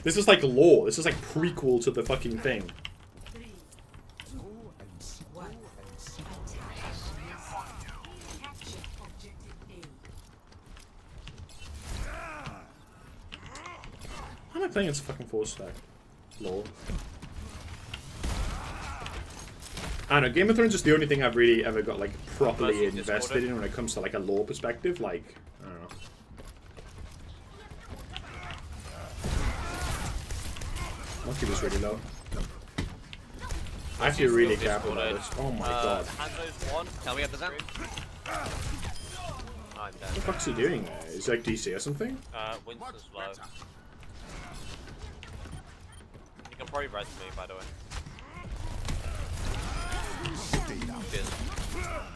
This is like lore. This is like prequel to the fucking thing. How am I playing against a fucking 4-stack? Lore. I don't know, Game of Thrones is the only thing I've really ever got like properly invested in when it comes to like a lore perspective. Like, I don't know. Monkey was really low. I have to be really careful about this. Oh my god. One. Tell me at the center. What the fuck's he doing there? Is he like DC or something? Winston's low. You can probably res me, by the way.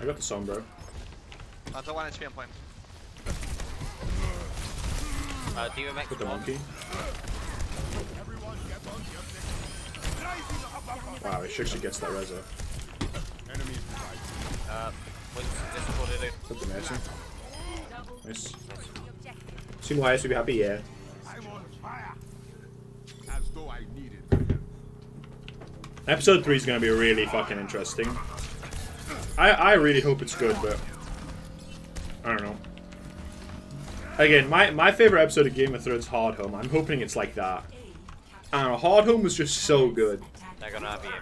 I got the song, bro. That's a 1 HP on point. Got the monkey. Wow, he actually gets that reso. Put the Mason. Nice. Seem wise to be happy, yeah. Episode 3 is going to be really fucking interesting. I really hope it's good, but I don't know. Again, my favorite episode of Game of Thrones, Hard Home. I'm hoping it's like that. I don't know. Hard Home was just so good.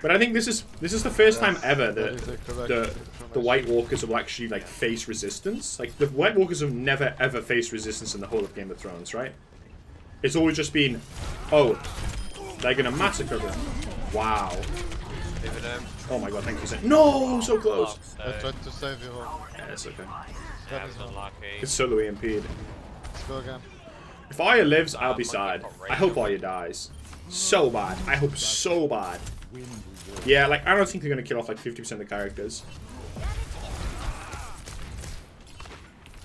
But I think this is the first time ever that the White Walkers will actually like face resistance. Like the White Walkers have never ever faced resistance in the whole of Game of Thrones, right? It's always just been, oh, they're gonna massacre them. Wow. Oh my god, thank you. No, so close. I tried to save you. Yeah, it's okay. Yeah, unlucky. It's solo EMP'd. Let's go again. If Arya lives, I'll be sad. I hope Arya dies. So bad. I hope so bad. Yeah, like, I don't think they're gonna kill off like 50% of the characters.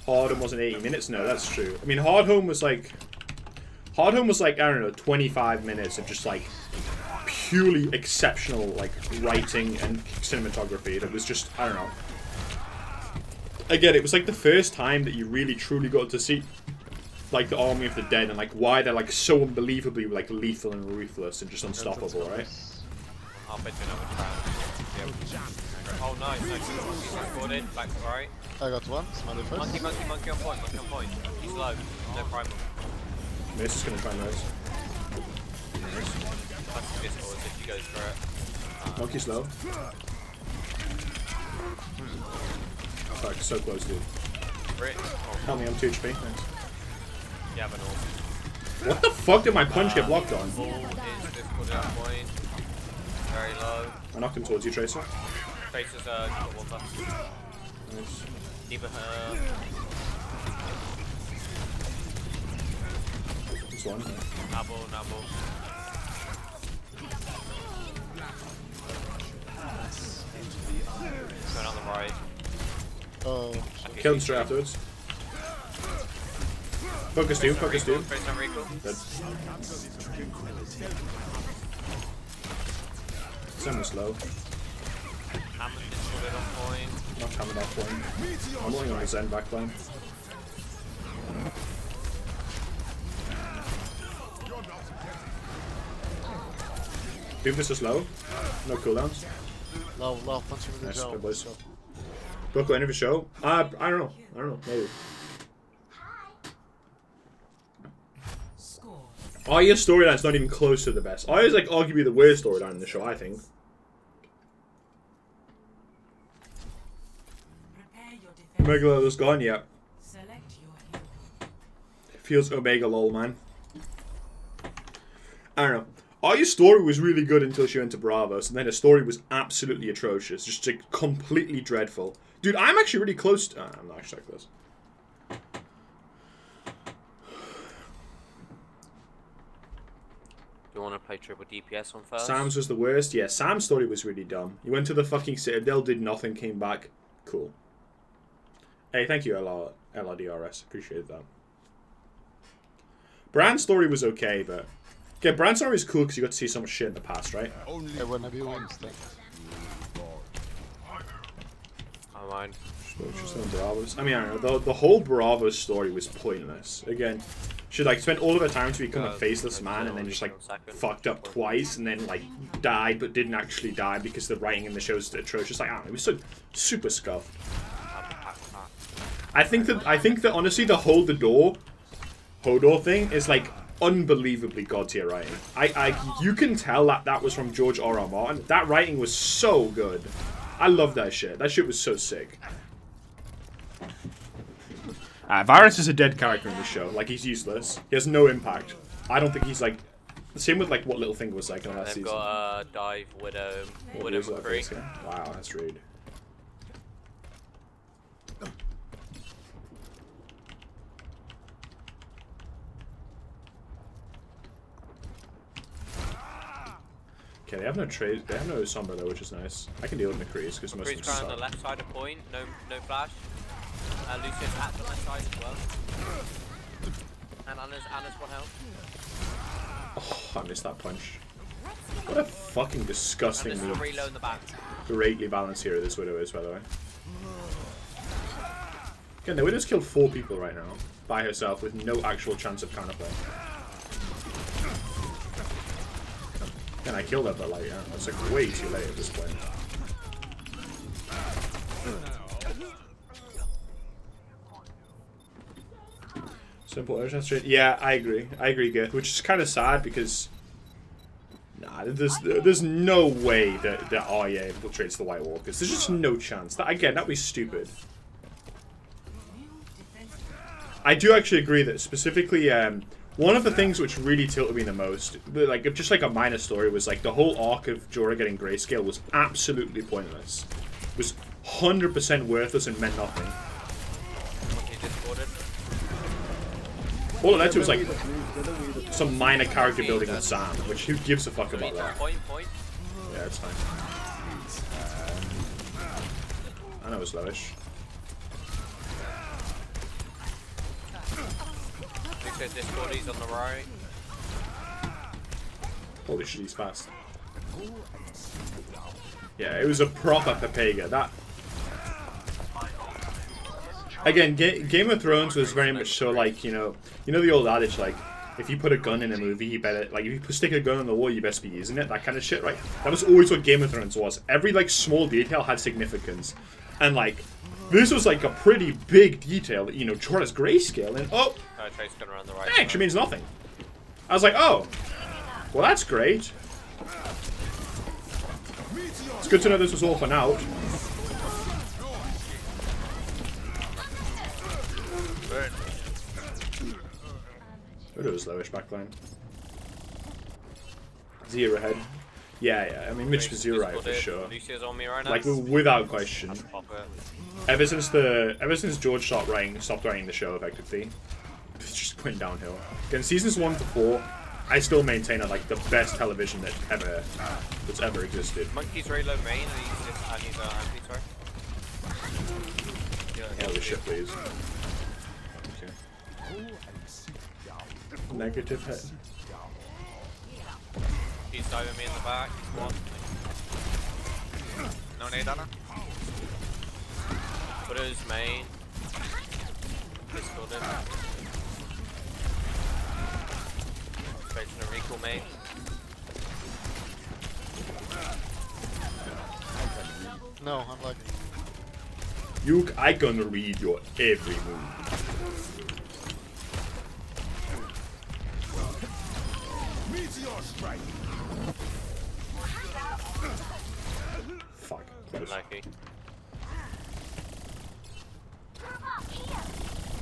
Hard Home wasn't 80 minutes? No, that's true. I mean, Hard Home was like, I don't know, 25 minutes of just like purely exceptional like writing and cinematography. That was just, I don't know. Again, it was like the first time that you really truly got to see like the Army of the Dead and like why they're like so unbelievably like lethal and ruthless and just unstoppable, right? I'll bet you another round. Oh nice, nice. Back to right. I got one. Smelly first. Monkey on point. He's low. No primal. Mace is gonna try and res. If you go for it. Monkey's low. Fuck, so close, dude. Help me, I'm 2 HP. Thanks. Yeah, but no. What the fuck did my punch get blocked on? Very low. I knocked him towards you, Tracer. Tracer's got one buff. Nice. Diva This one. Nabble. Going on the right. Oh. Kill him straight afterwards. Focus Doom. Dead. Sam is slow. Hammond is put it on point. Not Hammond off point. I'm only on his end backline. Doomfist is low. No cooldowns. Low, punch him in the Nice, jaw. good boys. Broke end of the show? I don't know. Maybe. Arya's storyline's not even close to the best. Arya's like arguably the worst storyline in the show, I think. Omega Lola's gone, yeah. Feels Omega lol, man. I don't know. Arya's story was really good until she went to Bravos, and then her story was absolutely atrocious. Just like completely dreadful. Dude, I'm actually really close to... I'm not actually that close. You want to play triple DPS on first? Sam's was the worst. Yeah, Sam's story was really dumb. He went to the fucking Citadel, did nothing, came back. Cool. Hey, thank you, LRDRS. Appreciate that. Bran's story was okay, but... Okay, Bran's story is cool because you got to see so much shit in the past, right? Hey, whenever you win, stuff. Oh, mine. Just on Bravos. I mean, I don't know. The whole Bravo story was pointless. Again, she like spent all of her time to become a faceless man, and then just like fucked up twice, and then like died but didn't actually die because the writing in the show is atrocious. Like, I don't know, it was so super scuffed. I think that honestly, the hold the door, Hodor thing is like unbelievably god tier writing. You can tell that was from George R.R. Martin. That writing was so good. I love that shit. That shit was so sick. Varys is a dead character in the show. Like, he's useless. He has no impact. I don't think he's like... Same with like what Littlefinger was like in the last season. They've got Dive, Widow, McCree. Wow, that's rude. Okay, they have no trade. They have no Sombra though, which is nice. I can deal with McCree's because most of them McCree's suck. on the left side of point. No flash. Lucius at the left side as well. And Anna's 1 health. Oh, I missed that punch. What a fucking disgusting And move. there's a reload in the back. Greatly balanced hero this Widow is, by the way. Again, the Widow's killed 4 people right now by herself with no actual chance of counterplay. And I killed her, but like, yeah, that's like way too late at this point. Simple urgent straight. Yeah, I agree. I agree, Gith. Which is kind of sad because, nah, there's no way that Arya infiltrates the White Walkers. There's just no chance. That again, that'd be stupid. I do actually agree that specifically, one of the things which really tilted me the most, like just like a minor story, was like the whole arc of Jorah getting grayscale was absolutely pointless. It was 100% worthless and meant nothing. All it led to was like some minor character building with Sam, which who gives a fuck about that? Point. Yeah, it's fine. I know it's lowish. There's Discordies on the right. Holy shit, he's fast. Yeah, it was a proper Pepega. That again, Game of Thrones was very much so like, you know the old adage, like, if you put a gun in a movie, you better, like, if you stick a gun on the wall, you best be using it, that kind of shit, right? That was always what Game of Thrones was. Every, like, small detail had significance. And, like, this was, like, a pretty big detail that, Jorah's grayscale, and, oh! Trace gun around the right. That actually means nothing. I was like, oh, well, that's great. It's good to know this was all for now. It was lowish backline. 0 ahead. Yeah. I mean, Mitch was 0 right for sure. Lucio's on me right now. Like without question. Ever since George stopped writing the show effectively, it's just going downhill. Again, seasons 1 to 4, I still maintain are like the best television that's ever existed. Monkey's very low main, and he's anti, sorry. Holy shit, please. Okay. Negative hit. He's diving me in the back. One. No nade on her. Widow's main. Discorded. Expecting a recall main. No, I'm like... I gonna read your every move. Fuck. Close. Lucky.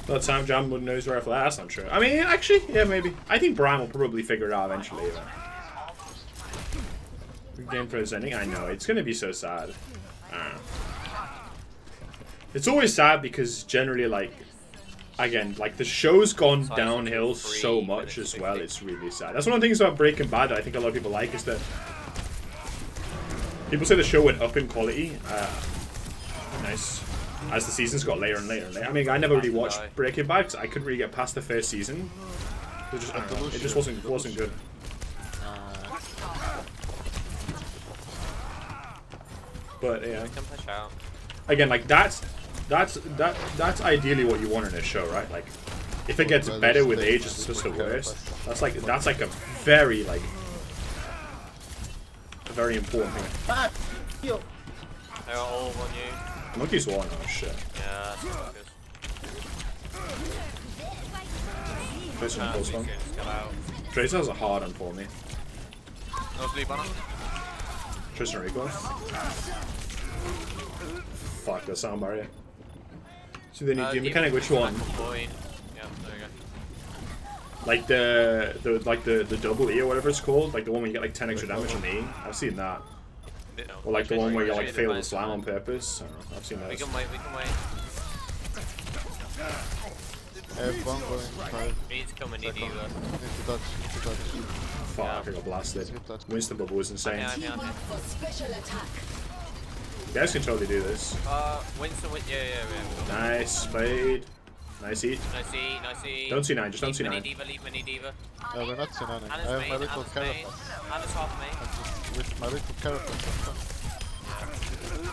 Well, Sam Jam wouldn't know his rifle. That's not true. I mean, actually, yeah, maybe. I think Brian will probably figure it out eventually. Good game presenting. I know. It's going to be so sad. It's always sad because generally, like, again, like, the show's gone downhill so much as well. It's really sad. That's one of the things about Breaking Bad that I think a lot of people like is that people say the show went up in quality. Nice. As the seasons got later and later and later. I mean, I never really watched Breaking Bad because I couldn't really get past the first season. It just wasn't good. But yeah. I can push out. Again, like that's that's ideally what you want in a show, right? Like, if it gets better with age, it's just the worst. That's like a very like a very important thing. Ah! Heal! They are all on you. Monkey's one. Oh shit. Yeah, that's not good. First one, close one. Just get out. Tracer has a hard on for me. No sleep on him. Tristan recoil. Fuck, that's sound barrier. So then you do mechanic, which one? Point. Yeah, there you go. Like the double E or whatever it's called, like the one where you get like 10 extra damage on the E. I've seen that. Or like the one where you like fail the slam on purpose. I don't know. I've seen that. We can wait. One going 5. He's coming in Second. either. Need to touch. Fuck, I got blasted. Winston bubble was insane. Yeah. You guys can totally do this. Winston, yeah. Nice fade. Nice eat. Nice E. Don't see 9, just don't see 9. Leave mini diva. No, we're not Sinani. I Anna's have main, my little Anna's carrot. main. Anna's half main. With my little carrot.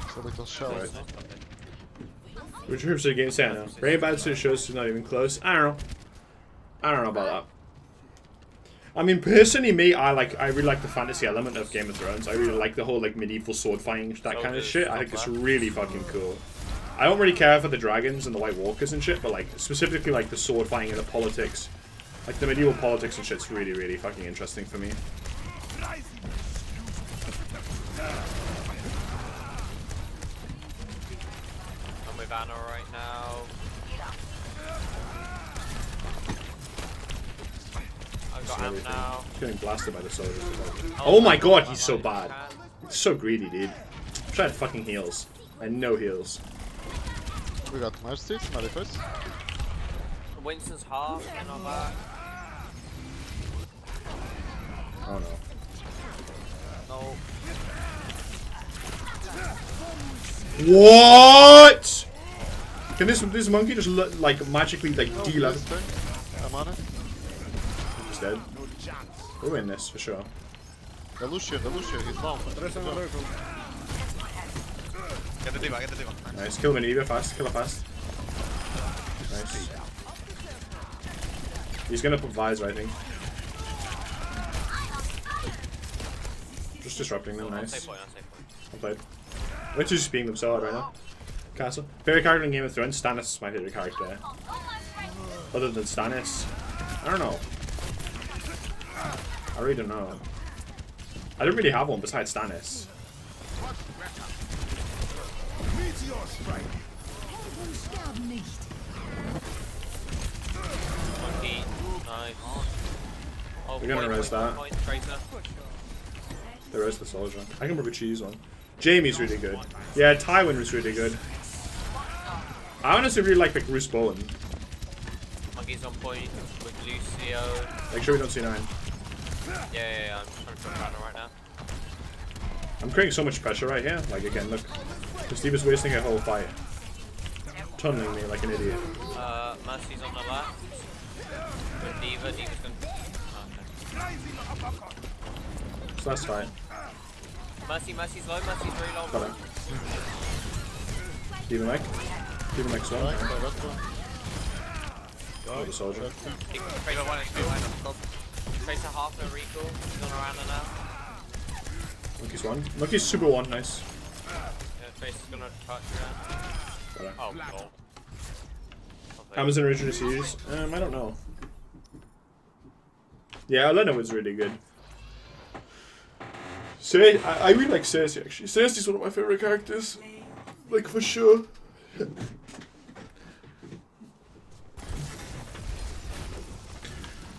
It's a little shell. Right. Which groups of the game say I know? Very bad to the shows is not even close. I don't know about that. I mean, personally, me, I really like the fantasy element of Game of Thrones. I really like the whole like medieval sword fighting, that kind of shit. I think it's really fucking cool. I don't really care for the dragons and the White Walkers and shit, but like specifically like the sword fighting and the politics, like the medieval politics and shit's really, really fucking interesting for me. I'm with Anna right now. I've got Anna now. He's getting blasted by the soldiers. Oh my god, he's so bad. He's so greedy, dude. I'm trying to fucking heals. And no heals. We got Mercy, Mary first. Winston's half and all that. Oh no. No. What? Can this monkey just like magically like deal out? I'm on it. He's dead. We win this for sure. The Lucio, he's bomb. Get the diva. Nice. Kill him in Eva fast. Kill her fast. Nice. He's gonna put visor, I think. Just disrupting them. Nice. Well played. Which is just being themselves right now. Castle. Favorite character in Game of Thrones? Stannis is my favorite character. Other than Stannis, I don't know. I really don't know. I don't really have one besides Stannis. Monkey. Nice. Oh, We're gonna res that. Tracer. They res the soldier. I can probably choose one. Jamie's really good. Yeah, Tywin was really good. I honestly really like Bruce Bowen. Monkey's on point with Lucio. Make sure we don't see 9. Yeah. I'm trying to put Anna right now. I'm creating so much pressure right here. Like again, look. Steve is wasting a whole fight. Tunneling me like an idiot. Mercy's on the left. With Diva's gonna... Okay. So that's fine. Mercy's low, Mercy's very low. Got it. Keep him Mike. Keep him Mike's one. Right, the red one. Oh, the soldier. Diva 1 HP. Tracer half a recall. He's on around now. Monkey's one. Monkey's super one. Nice. Yeah, Tracer's gonna touch Got it. Oh, God. Amazon original series? I don't know. Yeah, Elena was really good. I really like Cersei actually. Cersei's one of my favorite characters. Like for sure.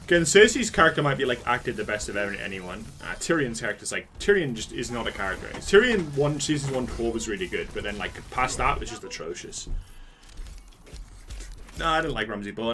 Again, Cersei's character might be like acted the best of anyone. Tyrion's character's like Tyrion just is not a character. Tyrion season 1 to 4 was really good, but then like past that was just atrocious. No, I didn't like Ramsay Bolton.